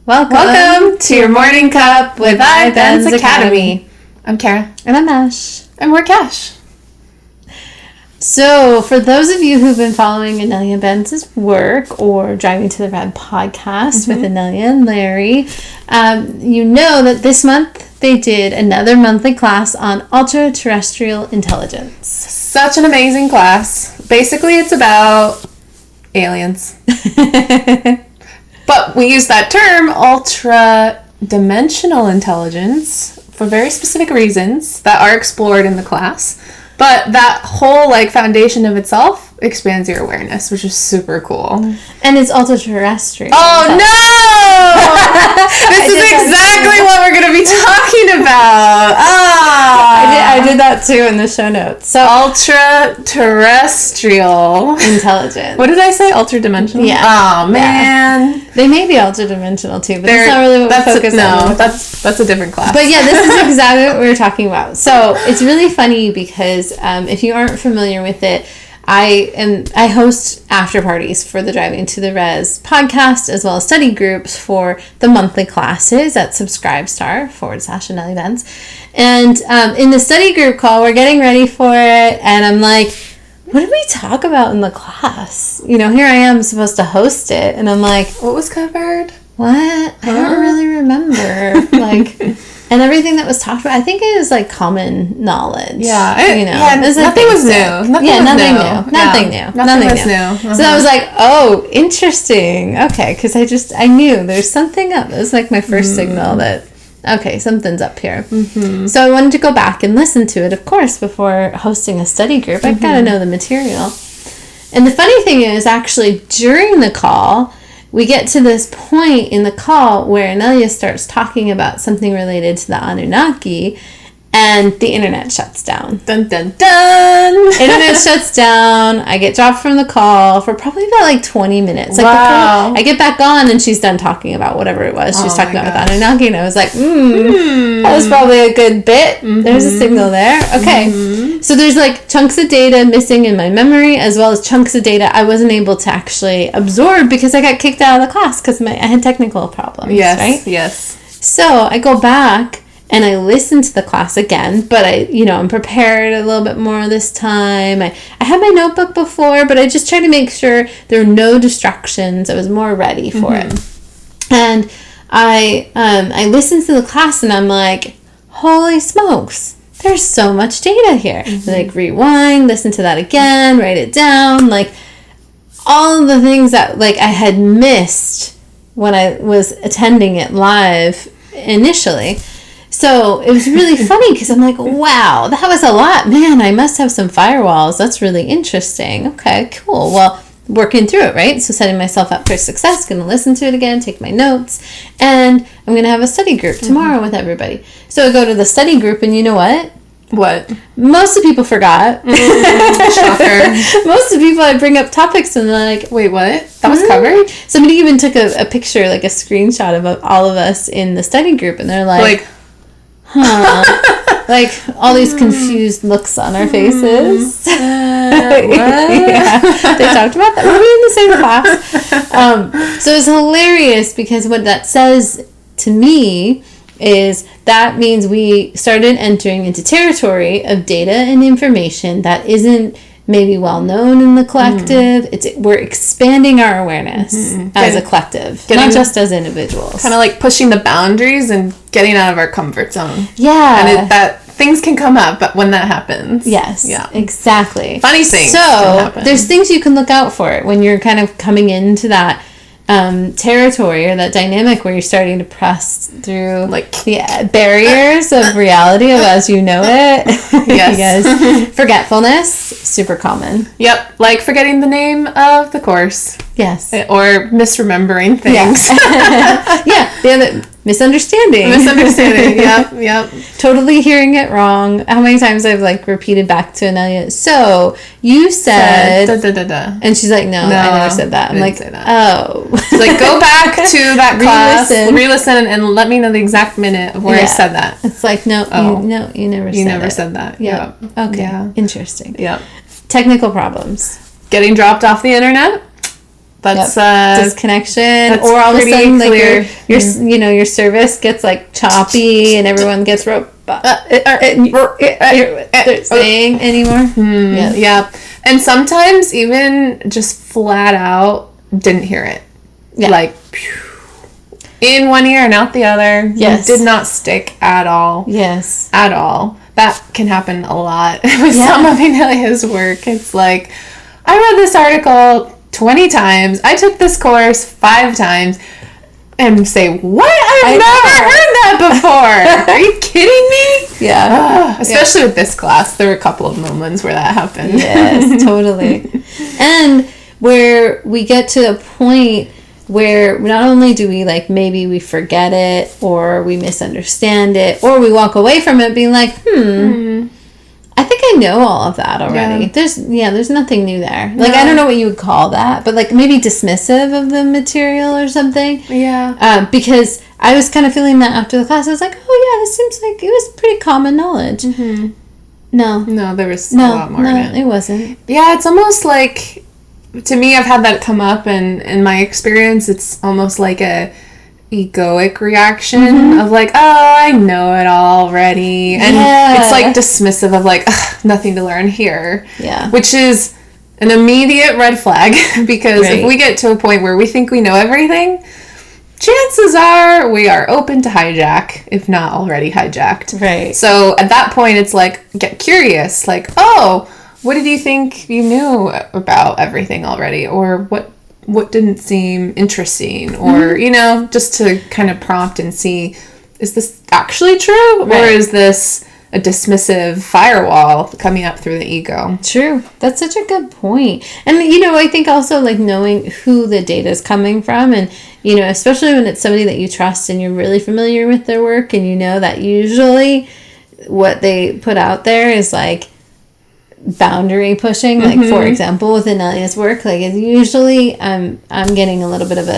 Welcome to your morning cup with iBenz Academy. I'm Kara. And I'm Ash. And we're Kash. So, for those of you who've been following Inelia Benz's work or Driving to the Red podcast with Inelia and Larry, you know that this month they did another monthly class on ultra-terrestrial intelligence. Such an amazing class. Basically, it's about aliens. But we use that term, ultra-dimensional intelligence, for very specific reasons that are explored in the class. But that whole foundation of itself expands your awareness, which is super cool. And it's ultra-terrestrial. Oh no! This is exactly what we're going to be talking about. I did that too in the show notes. So ultra-terrestrial intelligence. What did I say? Ultra-dimensional? Yeah. Oh man. Yeah. They may be ultra-dimensional too, but that's not really what we focus on. That's a different class. But yeah, this is exactly what we were talking about. So it's really funny because if you aren't familiar with it, I host after parties for the Driving to the Res podcast, as well as study groups for the monthly classes at Subscribestar/Inelia Benz. And in the study group call, we're getting ready for it, and I'm like, what did we talk about in the class? You know, here I am supposed to host it, and I'm like, what was covered? What? I don't really remember. And everything that was talked about, I think it was common knowledge. Yeah. Nothing was new. Nothing new. So I was like, oh, interesting. Okay, because I knew there's something up. It was my first signal that, okay, something's up here. Mm-hmm. So I wanted to go back and listen to it, of course, before hosting a study group. I've got to know the material. And the funny thing is, actually, during the call, we get to this point in the call where Inelia starts talking about something related to the Anunnaki, and the internet shuts down. Dun, dun, dun! Internet shuts down. I get dropped from the call for probably about 20 minutes. Wow. I get back on, and she's done talking about whatever it was she was talking about with Anunnaki, and I was like, that was probably a good bit. Mm-hmm. There's a signal there. Okay. Mm-hmm. So there's chunks of data missing in my memory, as well as chunks of data I wasn't able to actually absorb because I got kicked out of the class because I had technical problems. Yes, right? Yes. So I go back and I listen to the class again, but I'm prepared a little bit more this time. I had my notebook before, but I just tried to make sure there were no distractions. I was more ready for it. And I listened to the class and I'm like, holy smokes, there's so much data here. Rewind, listen to that again, write it down, all of the things that I had missed when I was attending it live initially. So it was really funny because I'm like, wow, that was a lot. Man, I must have some firewalls. That's really interesting. Okay, cool. Well, working through it, right? So setting myself up for success, going to listen to it again, take my notes, and I'm going to have a study group tomorrow with everybody. So I go to the study group, and you know what? What? Most of the people forgot. Shocker. Most of the people, I bring up topics and they're like, wait, what? That was covered? Somebody even took a picture, a screenshot of all of us in the study group, and they're like huh. All these confused looks on our faces. What? Yeah, they talked about that. Were we in the same class? So it's hilarious because what that says to me is that means we started entering into territory of data and information that isn't maybe well known in the collective. We're expanding our awareness as a collective, not just as individuals. Kind of pushing the boundaries and getting out of our comfort zone. Yeah. And that things can come up, but when that happens. Yes. Yeah. Exactly. Funny things. So there's things you can look out for when you're kind of coming into that territory or that dynamic where you're starting to press through the barriers of reality of as you know it. Yes. Because forgetfulness, super common. Yep. Forgetting the name of the course. Yes. Or misremembering things. Yeah. The other misunderstanding. Yep. Totally hearing it wrong. How many times I've repeated back to Inelia, so you said da, da, da, da. And she's like, no, I never said that. I'm like, oh. She's like, go back to that class, re-listen, and let me know the exact minute of where I said that. It's like, no, you never said that. Yeah. Okay. Yeah. Interesting. Yep. Technical problems. Getting dropped off the internet. That's disconnection, or all of a sudden like your your service gets like choppy and everyone gets saying anymore. Yeah, and sometimes even just flat out didn't hear it. Yeah, like in one ear and out the other. Yes, did not stick at all. Yes, at all. That can happen a lot with some of Inelia's work. It's like, I read this article 20 times. I took this course 5 times. And say, what? I've never heard that before. Are you kidding me? Yeah. Especially with this class. There were a couple of moments where that happened. Yes, totally. And where we get to a point where not only do we like, maybe we forget it or we misunderstand it or we walk away from it being like, I think I know all of that already. Yeah. There's nothing new there. Like, I don't know what you would call that, but like maybe dismissive of the material or something. Yeah. Because I was kind of feeling that after the class. I was like, oh yeah, this seems like it was pretty common knowledge. No, there was a lot more in it. It wasn't. Yeah, it's almost like, to me, I've had that come up, and in my experience, it's almost like a egoic reaction of like, oh, I know it already, and it's like dismissive of like, nothing to learn here, which is an immediate red flag, because if we get to a point where we think we know everything, chances are we are open to hijack, if not already hijacked. Right. So at that point, it's like, get curious, like, oh, what did you think you knew about everything already, or what didn't seem interesting, or just to kind of prompt and see, is this actually true, or is this a dismissive firewall coming up through the ego? True. That's such a good point. And I think also like knowing who the data is coming from, and especially when it's somebody that you trust and you're really familiar with their work, and that usually what they put out there is like boundary pushing, like for example with Inelia's work, like it's usually I'm getting a little bit of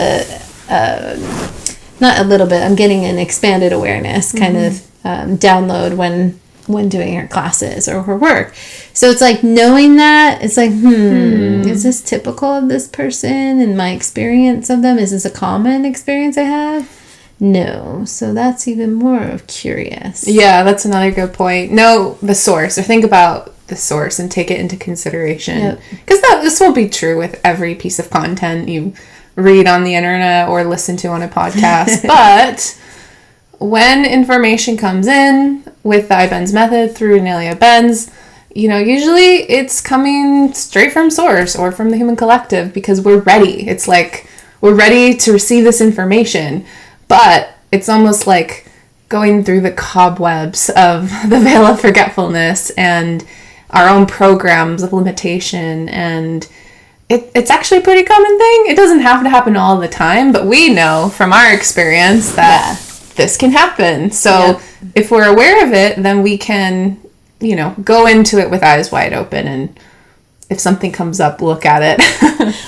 I'm getting an expanded awareness kind of download when doing her classes or her work. So it's like knowing that, it's like is this typical of this person and my experience of them? Is this a common experience I have? No. So that's even more of curious. Yeah, that's another good point. Know the source, or think about the source and take it into consideration. Because this won't be true with every piece of content you read on the internet or listen to on a podcast. But when information comes in with the iBenz method through Inelia Benz, usually it's coming straight from source or from the human collective, because we're ready. It's like we're ready to receive this information. But it's almost like going through the cobwebs of the veil of forgetfulness and our own programs of limitation, and it's actually a pretty common thing. It doesn't have to happen all the time, but we know from our experience that this can happen. So if we're aware of it, then we can, go into it with eyes wide open, and if something comes up, look at it.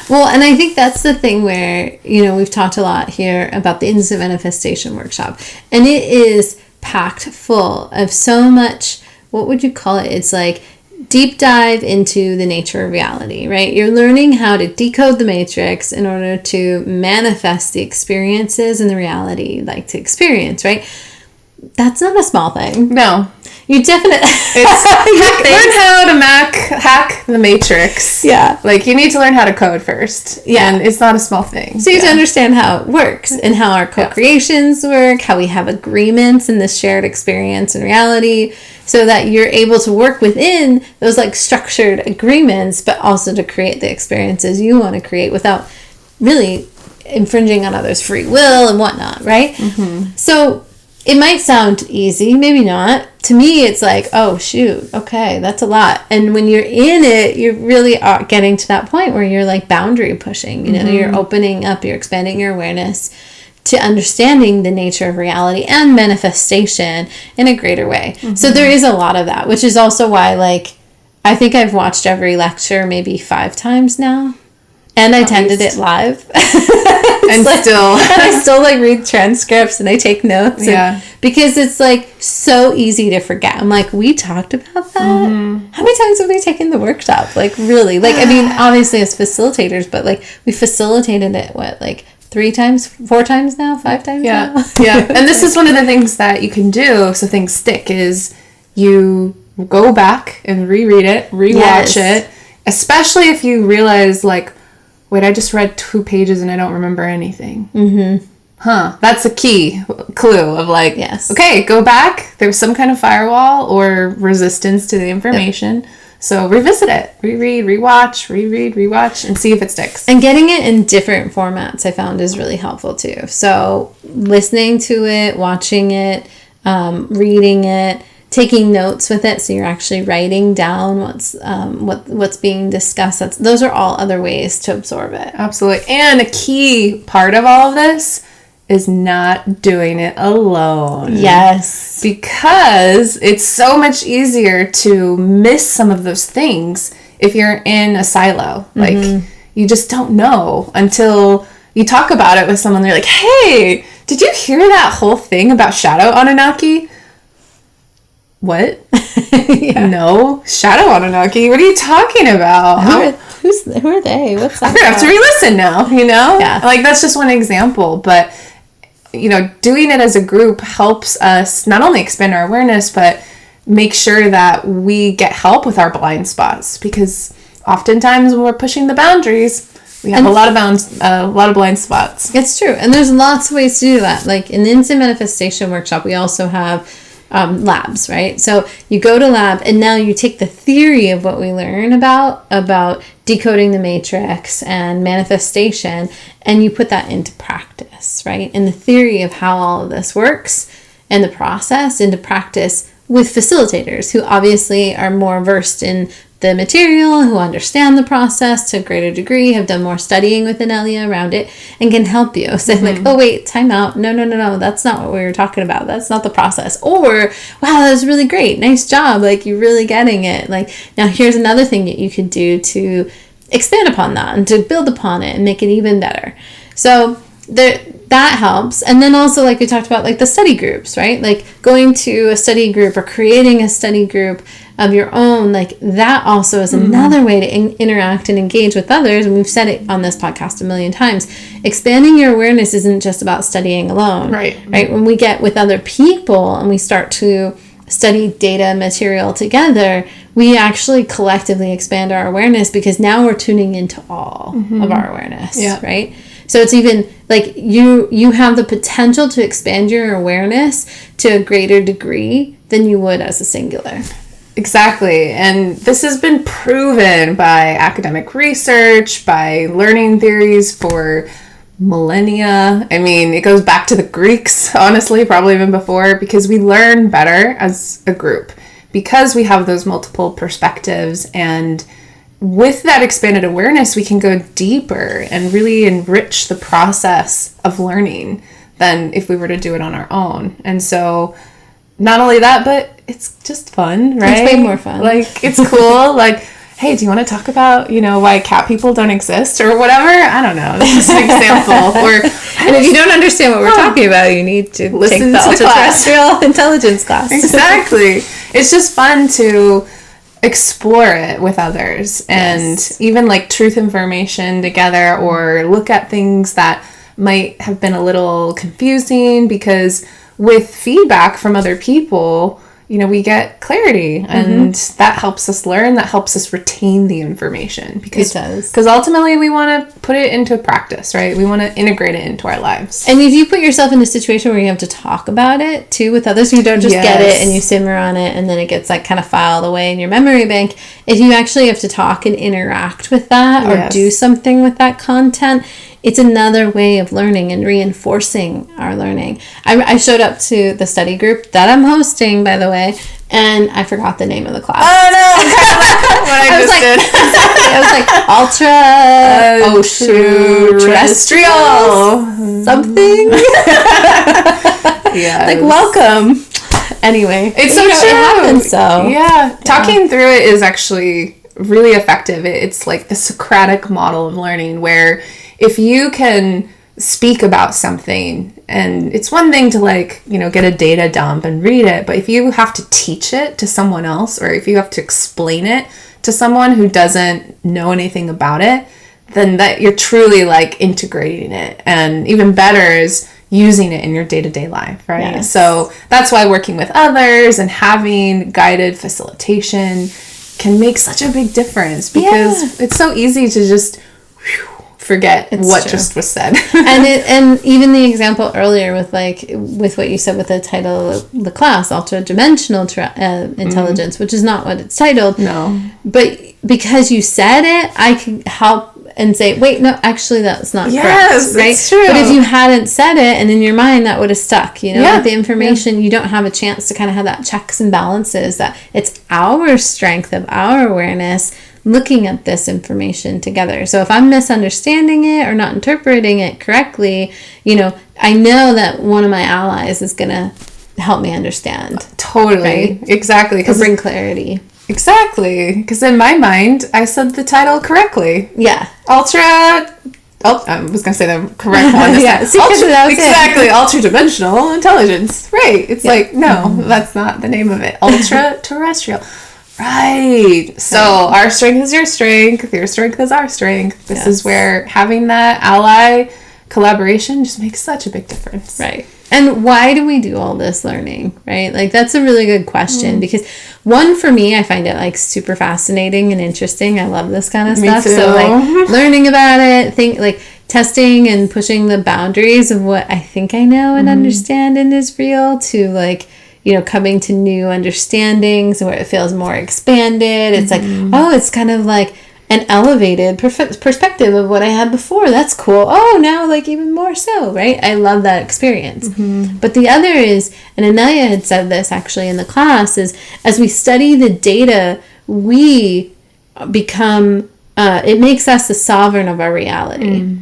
Well, and I think that's the thing where, we've talked a lot here about the Instant Manifestation Workshop, and it is packed full of so much, what would you call it? It's like deep dive into the nature of reality, right? You're learning how to decode the matrix in order to manifest the experiences and the reality you like to experience, right? That's not a small thing. No. You definitely... Learn how to hack the matrix. Yeah. Like, you need to learn how to code first. Yeah. And it's not a small thing. So you have to understand how it works and how our co-creations work, how we have agreements in this shared experience and reality, so that you're able to work within those like structured agreements, but also to create the experiences you want to create without really infringing on others' free will and whatnot, right? So it might sound easy, maybe not. To me, it's like, oh, shoot, okay, that's a lot. And when you're in it, you really are getting to that point where you're like boundary pushing, you're opening up, you're expanding your awareness to understanding the nature of reality and manifestation in a greater way. So there is a lot of that, which is also why, like, I think I've watched every lecture maybe 5 times now. And I attended it live. And like, still. And I still like read transcripts and I take notes. Yeah. Because it's like so easy to forget. I'm like, we talked about that? Mm-hmm. How many times have we taken the workshop? Like really? Like, I mean, obviously as facilitators, but like we facilitated it, what, like 3 times, 4 times now, 5 times now? Yeah. And this is one of the things that you can do so things stick is you go back and reread it, rewatch it, especially if you realize like, wait, I just read 2 pages and I don't remember anything. Mm-hmm. That's a key clue of like, okay, go back. There was some kind of firewall or resistance to the information. Yep. So revisit it, reread, rewatch, and see if it sticks. And getting it in different formats I found is really helpful too. So listening to it, watching it, reading it, taking notes with it, so you're actually writing down what's being discussed. Those are all other ways to absorb it. Absolutely. And a key part of all of this is not doing it alone. Yes. Because it's so much easier to miss some of those things if you're in a silo. Like, you just don't know until you talk about it with someone. They're like, hey, did you hear that whole thing about shadow Anunnaki? What? No, shadow Anunnaki. What are you talking about? Who are they? What's that? I'm gonna have to re-listen now. You know, like that's just one example. But you know, doing it as a group helps us not only expand our awareness, but make sure that we get help with our blind spots. Because oftentimes when we're pushing the boundaries, we have a lot of blind spots. It's true, and there's lots of ways to do that. Like in the Instant Manifestation Workshop, we also have labs, right? So you go to lab and now you take the theory of what we learn about decoding the matrix and manifestation, and you put that into practice, right? And the theory of how all of this works and the process into practice with facilitators who obviously are more versed in the material, who understand the process to a greater degree, have done more studying with Inelia around it, and can help you. So like, oh wait, time out. No, that's not what we were talking about. That's not the process. Or, wow, that was really great. Nice job. Like, you're really getting it. Like, now here's another thing that you could do to expand upon that and to build upon it and make it even better. So that helps. And then also, like we talked about, like the study groups, right? Like going to a study group or creating a study group of your own, like that also is another way to interact and engage with others. And we've said it on this podcast a million times. Expanding your awareness isn't just about studying alone. Right. When we get with other people and we start to study data material together, we actually collectively expand our awareness because now we're tuning into all of our awareness, right? So it's even like you have the potential to expand your awareness to a greater degree than you would as a singular. Exactly. And this has been proven by academic research, by learning theories for millennia. I mean, it goes back to the Greeks, honestly, probably even before, because we learn better as a group because we have those multiple perspectives. And with that expanded awareness, we can go deeper and really enrich the process of learning than if we were to do it on our own. And so not only that, but it's just fun, right? It's way more fun. Like, it's cool. Like, hey, do you want to talk about, why cat people don't exist or whatever? I don't know. That's just an example. And if you don't understand what we're talking about, you need to listen take the ultra-terrestrial intelligence class. Exactly. It's just fun to explore it with others and even like truth information together, or look at things that might have been a little confusing, because with feedback from other people, we get clarity, and that helps us learn, that helps us retain the information, because ultimately we want to put it into practice, right? We want to integrate it into our lives. And if you put yourself in a situation where you have to talk about it too with others, you don't just get it and you simmer on it and then it gets like kind of filed away in your memory bank. If you actually have to talk and interact with that or do something with that content, it's another way of learning and reinforcing our learning. I showed up to the study group that I'm hosting, by the way, and I forgot the name of the class. Oh no! What I just did. I was like, ultra terrestrial something. Like, welcome. Anyway, it's so true. It happens, so talking through it is actually really effective. It's like the Socratic model of learning, where if you can speak about something, and it's one thing to like, you know, get a data dump and read it, but if you have to teach it to someone else, or if you have to explain it to someone who doesn't know anything about it, then that you're truly like integrating it. And even better is using it in your day-to-day life, right? Yes. So that's why working with others and having guided facilitation can make such a big difference, because it's so easy to just forget what just was said. and even the example earlier with what you said with the title of the class, ultra dimensional intelligence, which is not what it's titled. No. But because you said it, I can help and say, wait, no, actually that's not correct. Right? It's true. But if you hadn't said it, and in your mind that would have stuck, you know, with the information, you don't have a chance to kind of have that checks and balances, that it's our strength of our awareness looking at this information together. So if I'm misunderstanding it or not interpreting it correctly, you know, I know that one of my allies is going to help me understand. Totally. Right? Exactly. Or bring clarity. Exactly. Because in my mind, I said the title correctly. Yeah. I was going to say the correct one. Exactly. Ultra-dimensional intelligence. Right. It's like, no, that's not the name of it. Ultra-terrestrial. Right. So our strength is your strength is our strength. This is where having that ally collaboration just makes such a big difference. Right. And why do we do all this learning, right? Like, that's a really good question, because one, for me, I find it like super fascinating and interesting. I love this kind of stuff. Me too. So like learning about it, like testing and pushing the boundaries of what I think I know and understand and is real, to like, you know, coming to new understandings where it feels more expanded. It's like, oh, it's kind of like an elevated perspective of what I had before. That's cool. Oh, now like even more so, right? I love that experience. But the other is, and Inelia had said this actually in the class, is as we study the data, we become, it makes us the sovereign of our reality,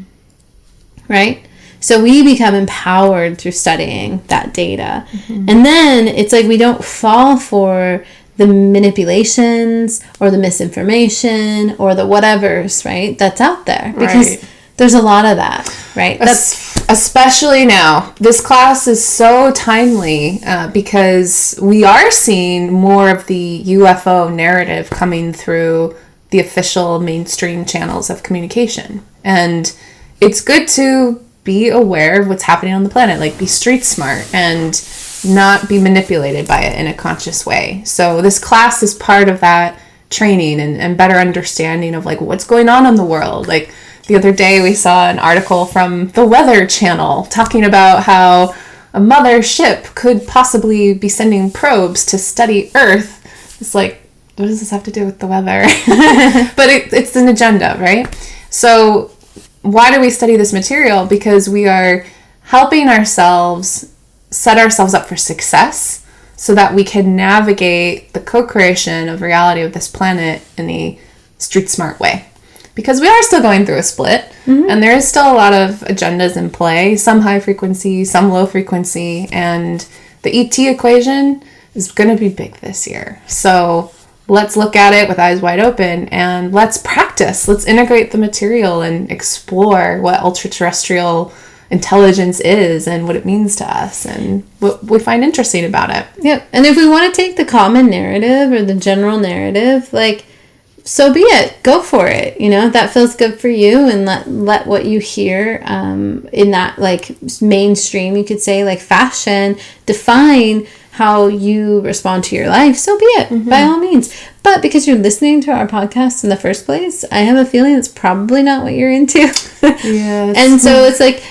right? So we become empowered through studying that data. And then it's like we don't fall for the manipulations or the misinformation or the whatevers, right, that's out there. Because there's a lot of that, right? Especially now. This class is so timely because we are seeing more of the UFO narrative coming through the official mainstream channels of communication. And it's good to be aware of what's happening on the planet, like be street smart and not be manipulated by it in a conscious way. So this class is part of that training and better understanding of like what's going on in the world. Like the other day we saw an article from the Weather Channel talking about how a mother ship could possibly be sending probes to study Earth. It's like, what does this have to do with the weather? But it's an agenda, right? So why do we study this material? Because we are helping ourselves set ourselves up for success so that we can navigate the co-creation of reality of this planet in a street smart way. Because we are still going through a split, and there is still a lot of agendas in play, some high frequency, some low frequency, and the ET equation is going to be big this year. So let's look at it with eyes wide open and let's practice. Let's integrate the material and explore what ultra-terrestrial intelligence is and what it means to us and what we find interesting about it. Yep. And if we want to take the common narrative or the general narrative, like, so be it. Go for it. You know, if that feels good for you, and let what you hear in that like mainstream, you could say, like fashion, define how you respond to your life. So be it, by all means. But because you're listening to our podcast in the first place, I have a feeling it's probably not what you're into. Yes. And so it's like,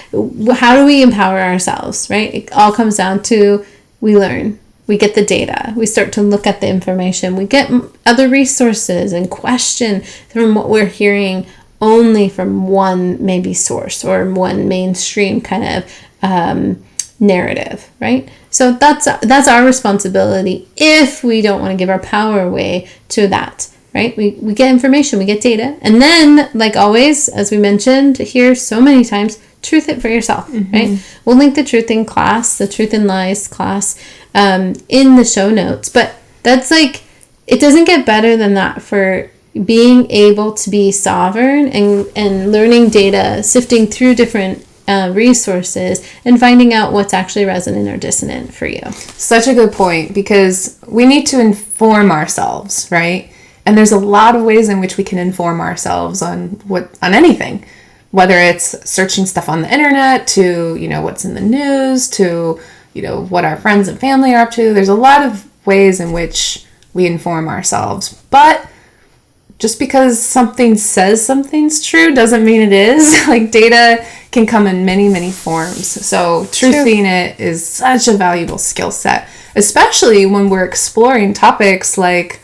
how do we empower ourselves, right? It all comes down to, we learn. We get the data. We start to look at the information. We get other resources and question from what we're hearing only from one maybe source or one mainstream kind of narrative, right? So that's our responsibility if we don't want to give our power away to that, right? We get information, we get data. And then, like always, as we mentioned here so many times, truth it for yourself, right? We'll link the Truthing class, the Truth and Lies class, in the show notes. But that's like, it doesn't get better than that for being able to be sovereign and learning data, sifting through different resources and finding out what's actually resonant or dissonant for you. Such a good point, because we need to inform ourselves, right? And there's a lot of ways in which we can inform ourselves on anything, whether it's searching stuff on the internet to, what's in the news to, what our friends and family are up to. There's a lot of ways in which we inform ourselves, but just because something says something's true doesn't mean it is. Like, data can come in many, many forms. So truthing it is such a valuable skill set, especially when we're exploring topics like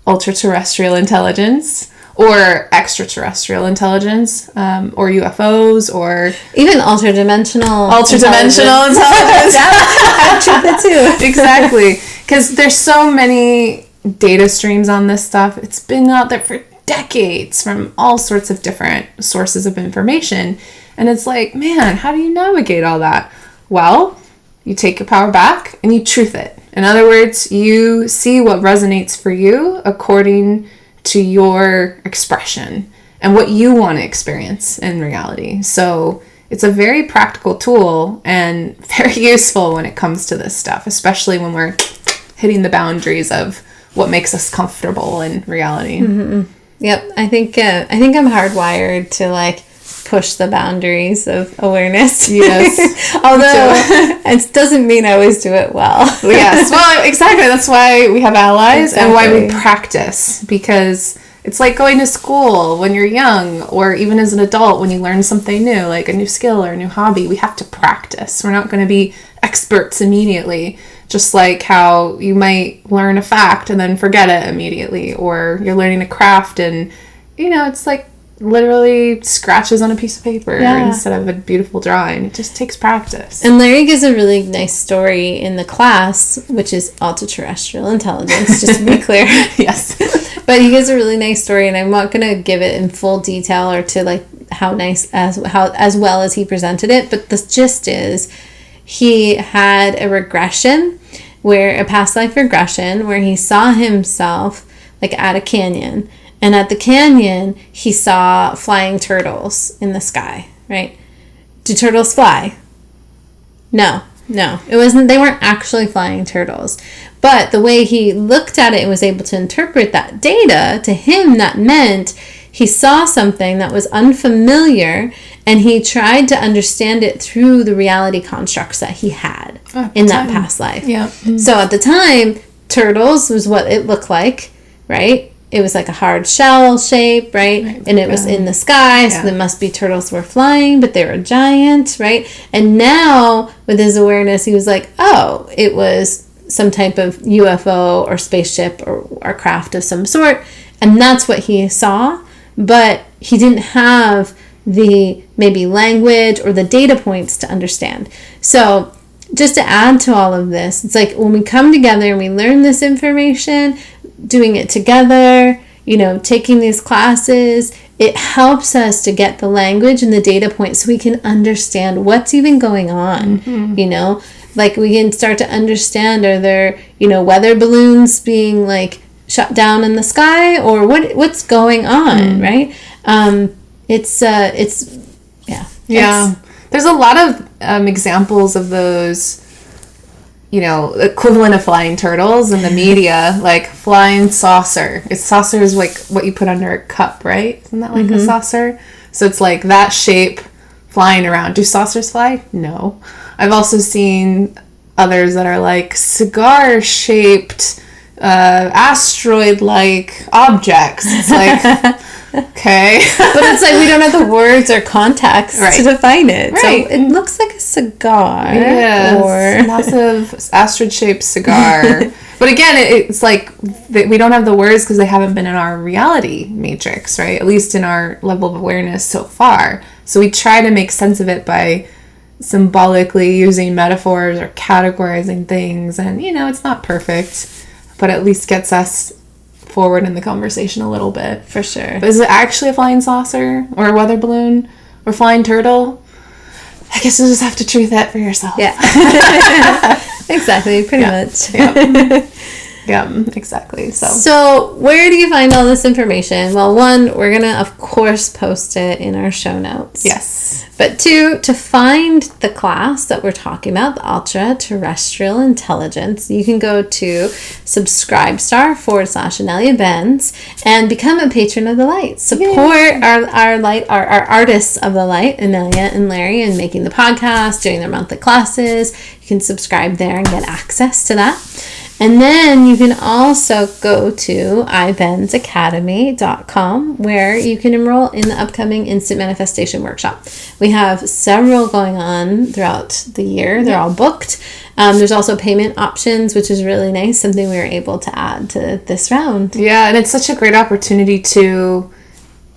ultra-terrestrial intelligence or extraterrestrial intelligence, or UFOs, or even ultra-dimensional intelligence. I'd truth it too. Exactly. Because there's so many data streams on this stuff. It's been out there for decades from all sorts of different sources of information. And it's like, man, how do you navigate all that? Well, you take your power back and you truth it. In other words, you see what resonates for you according to your expression and what you want to experience in reality. So it's a very practical tool and very useful when it comes to this stuff, especially when we're hitting the boundaries of what makes us comfortable in reality. Mm-hmm. Yep. I think I'm hardwired to push the boundaries of awareness. Yes. Although it doesn't mean I always do it well. Yes. Well, exactly. That's why we have allies and why we practice, because it's like going to school when you're young, or even as an adult when you learn something new, like a new skill or a new hobby. We have to practice. We're not going to be experts immediately. Just like how you might learn a fact and then forget it immediately, or you're learning a craft and, it's like literally scratches on a piece of paper instead of a beautiful drawing. It just takes practice. And Larry gives a really nice story in the class, which is ultra-terrestrial intelligence, just to be clear. Yes. But he gives a really nice story, and I'm not going to give it in full detail or to how nice as well as he presented it, but the gist is he had a regression, a past life regression, where he saw himself at a canyon. And at the canyon, he saw flying turtles in the sky, right? Do turtles fly? No. It wasn't. They weren't actually flying turtles. But the way he looked at it and was able to interpret that data, to him that meant he saw something that was unfamiliar, and he tried to understand it through the reality constructs that he had in that past life. Yeah. Mm-hmm. So at the time, turtles was what it looked like, right? It was like a hard shell shape, right? And it was in the sky, so there must be turtles were flying, but they were giant, right? And now, with his awareness, he was like, oh, it was some type of UFO or spaceship or craft of some sort. And that's what he saw, but he didn't have the maybe language or the data points to understand. So just to add to all of this, it's like when we come together and we learn this information, doing it together, taking these classes, it helps us to get the language and the data points so we can understand what's even going on. Mm-hmm. We can start to understand, are there, weather balloons being shut down in the sky, or what's going on, right? There's a lot of examples of those, equivalent of flying turtles in the media, like flying saucer. Saucer is what you put under a cup, right? Isn't that a saucer? So it's that shape flying around. Do saucers fly? No. I've also seen others that are cigar-shaped, asteroid-like objects. It's okay. But it's we don't have the words or context to define it. Right. So it looks like a cigar. Yeah, or massive asteroid-shaped cigar. But again, it's we don't have the words because they haven't been in our reality matrix, right? At least in our level of awareness so far. So we try to make sense of it by symbolically using metaphors or categorizing things. And, it's not perfect, but at least gets us forward in the conversation a little bit. For sure. But is it actually a flying saucer or a weather balloon or flying turtle? I guess you'll just have to truth that for yourself. Yeah. Exactly, pretty much. Yeah. Yeah, exactly. So where do you find all this information? Well, one, we're going to, of course, post it in our show notes. Yes. But two, to find the class that we're talking about, the Ultra Terrestrial Intelligence, you can go to Subscribestar/Inelia Benz and become a patron of the light. Support our artists of the light, Inelia and Larry, in making the podcast, doing their monthly classes. You can subscribe there and get access to that. And then you can also go to iBenzAcademy.com, where you can enroll in the upcoming Instant Manifestation Workshop. We have several going on throughout the year. They're all booked. There's also payment options, which is really nice, something we were able to add to this round. Yeah, and it's such a great opportunity to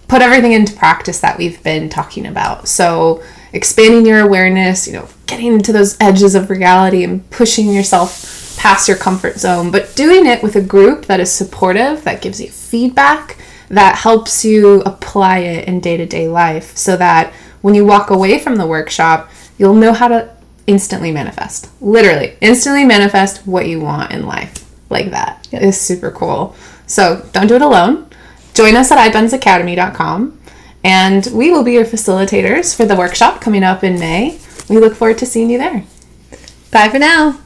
put everything into practice that we've been talking about. So expanding your awareness, getting into those edges of reality and pushing yourself past your comfort zone, but doing it with a group that is supportive, that gives you feedback, that helps you apply it in day-to-day life, so that when you walk away from the workshop, you'll know how to instantly manifest. Literally, instantly manifest what you want in life. Like that. Yep. It's super cool. So don't do it alone. Join us at iBenzAcademy.com, and we will be your facilitators for the workshop coming up in May. We look forward to seeing you there. Bye for now.